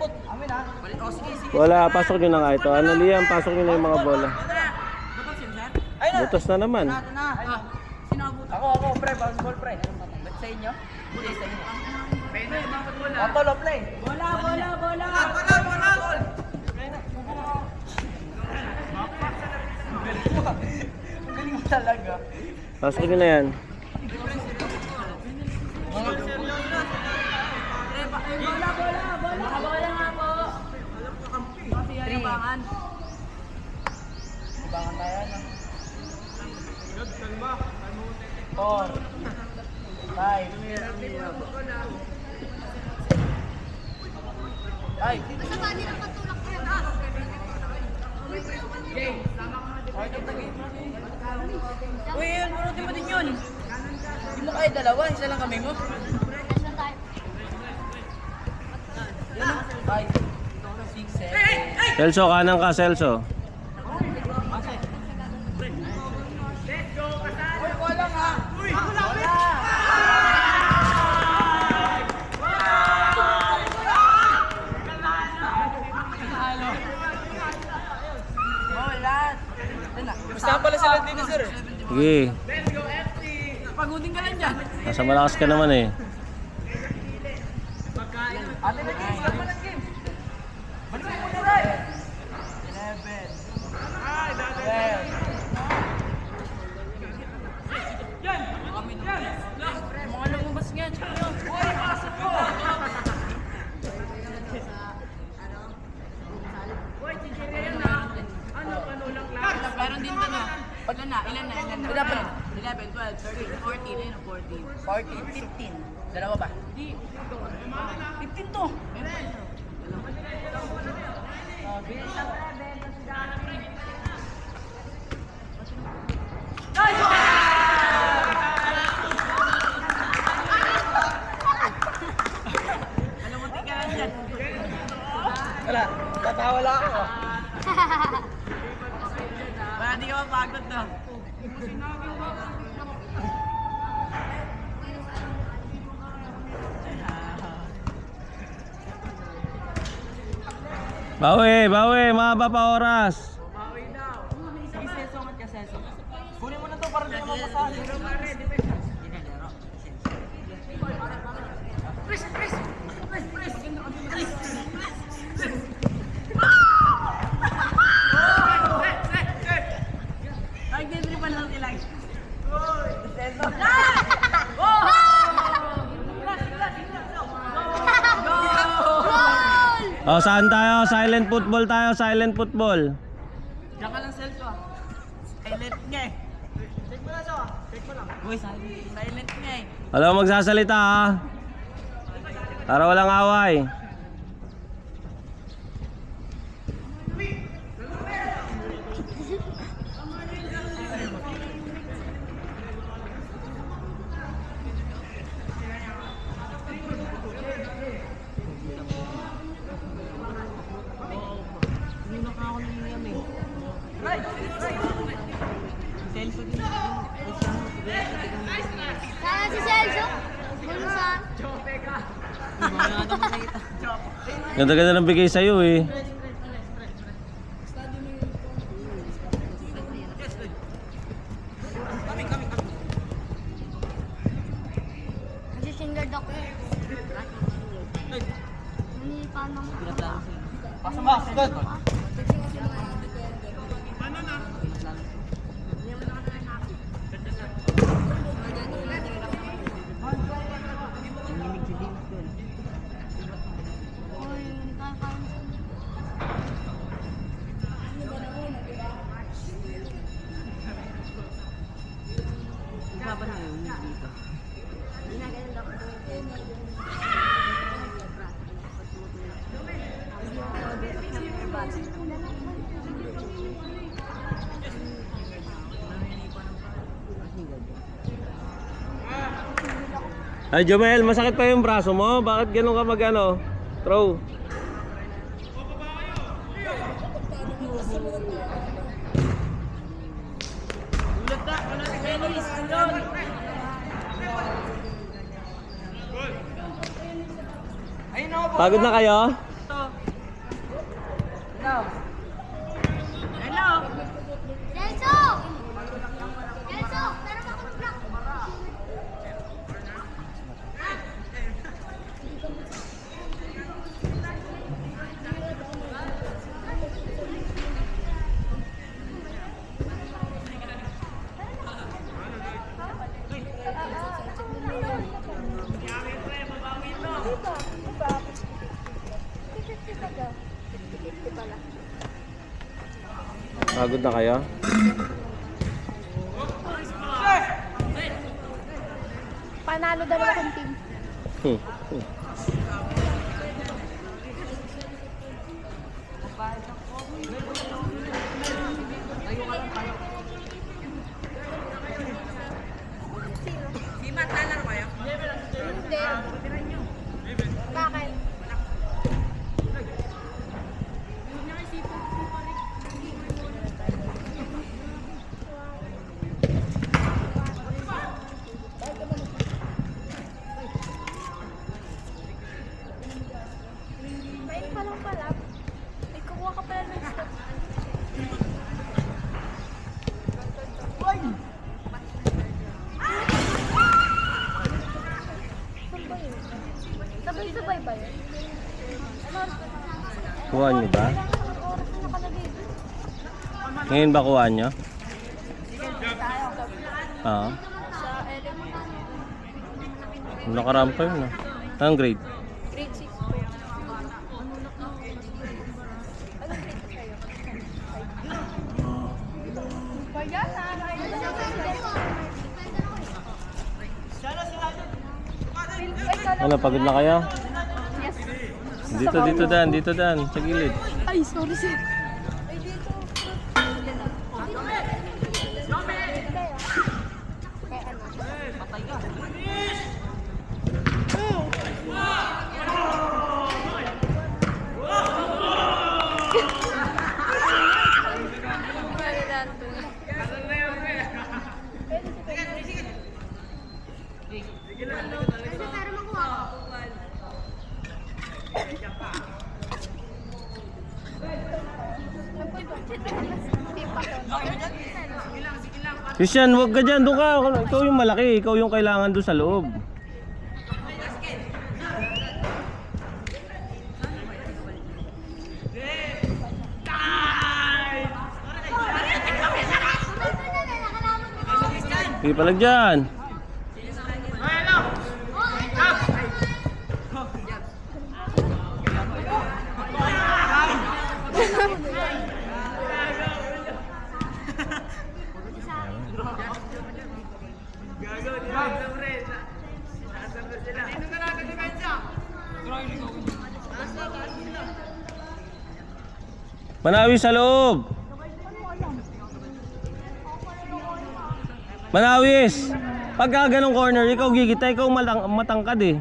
Amin ha. Wala, pasok nyo na nga ito. Ano Liam, pasok nyo na yung mga bola. Ayun na. Butos na naman. Ako, pre, basketball, pre. Ba't sa inyo? Hindi, sa inyo. Pwede, bakit bola? Apollo, play. Bola. Bola. Galing mo talaga. Pasok nyo na yan. Bola nga po. Libangan tayo, no? 4 5 Ay! Uy, yun, bunutin mo din yun. Hindi mo kaya dalawa, isa lang kami mo. Yan o. 5 6 7 Celso, kanan ka, Celso. Gusto pala sila dito, sir. Sige. Pagudin ka lang dyan. Nasa malakas ka naman eh. Ate na game, start mo ng game. Balik mo muna, Ray. 11 12 mga lumabas nga. Uy, pasok ko! Uy, chichirya yan na. Ano lang lang. Meron din to, no? Ilan na? 11, 12, 13, 14, 15. Dalawa ba? Hindi. 15 to. Alam mo, tingnan lang dyan. Wala, tatawa lang ako. Wala, di ka mapagod na. Bawi, mahaba pa oras. Bawi daw. Sige, seso, mat ka seso. Kunin mo na to para di ka mapasahin. Ay, gandripan lang sila. Seso. Oh, saan tayo? Silent football tayo, silent football. Diyan ka lang, Celso. Silent nga eh. Check mo na to. Check mo lang. Uy, silent nga eh. Wala akong magsasalita ha. Para walang away. Sana si Celso? Bulusan? Ganda-ganda ng bigay sa'yo eh. Nag-singard ako. Paano? Pasok ba? Good. Ay Jomel, masakit pa yung braso mo? Bakit ganun ka mag-ano? Throw. Pagod na kayo? Go. Hello. Celso! Celso! Pero makapag-block. Pagod na kayo? Panalo dalawa kong team. Hmm. Si Matt, lalaro kayo? Hindi. Bakit? Ayun pa lang pala. Ay, kukuha ka pala ng stop. Sabay-sabay ba yun? Kuha nyo ba? Anong oras na nakalagay? Ngayon ba kuha nyo? Oo. Sa elementary. Nakarampa yun ah. Anong grade? Grade 6 po yun. Anong grade sa'yo? Ano, pagod na kayo? Yes. Dito Dan, sa gilid. Ay, sorry sir. Ay, dito. Kaya ano? Patay ka. Pero makuha ko. Christian, huwag ka dyan. Doon ka. Ikaw yung malaki. Ikaw yung kailangan doon sa loob. Sige palag dyan. Manawi sa loob. Manawis. Pagka ganong corner, ikaw gigita, ikaw matangkad eh.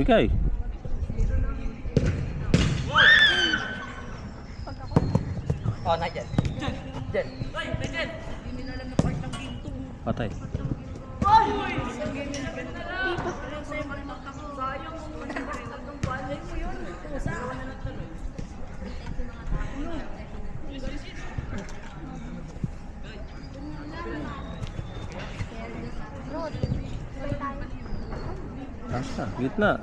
Bigay. Oh, na dyan. Dyan. Patay. Asa, gitna.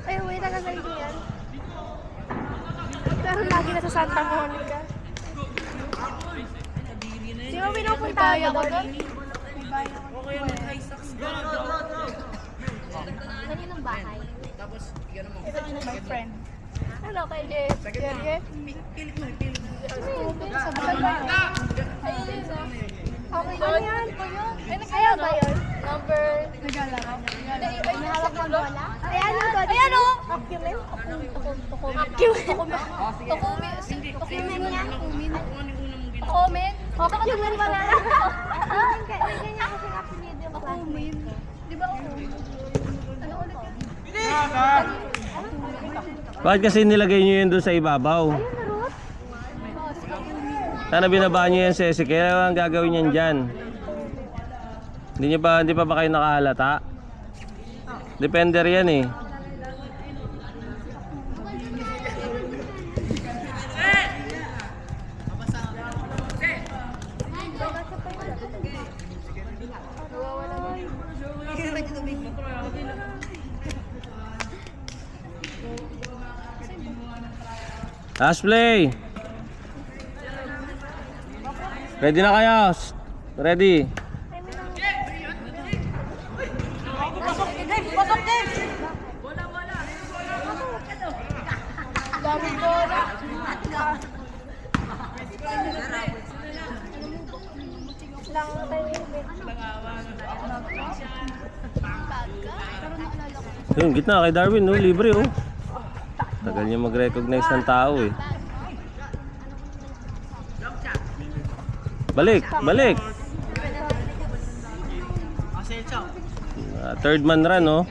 Ay, uwi na lang sa yan. Pero lagi na sa Santa Monica. Di ba pinupunta ako doon? Kaninang ba? bahay. Tapos, gano'n mo. Ito yung my friend. Hello kay Jeff. Jeff. Pilit mo, pilit mo. Sa bahay. Okay, ano yan? Ayaw ba yun? Number... Naglalaro. May hawak ng bola? Ayan o! Ayan o! Acumen? Acumen niya? Acumen? Acumen pala. Ganyan kasi apelido yung Acumen. Di ba Acumen? Ano ulit yun? Bakit kasi nilagay nyo yun doon sa ibabaw? Ayun na, Ruth. Sana binaba nyo yan, Ceci. Kaya ang gagawin yan dyan. Hindi pa ba kayo nakahalata? Depender yan eh. Last play. Ready na kayo? Ready? Daming bola. Lang tayo. Yun, gitna kay Darwin, no? Libre, oh. Tagal niya mag-recognize ng tao, eh. Balik, balik. Third man run, oh.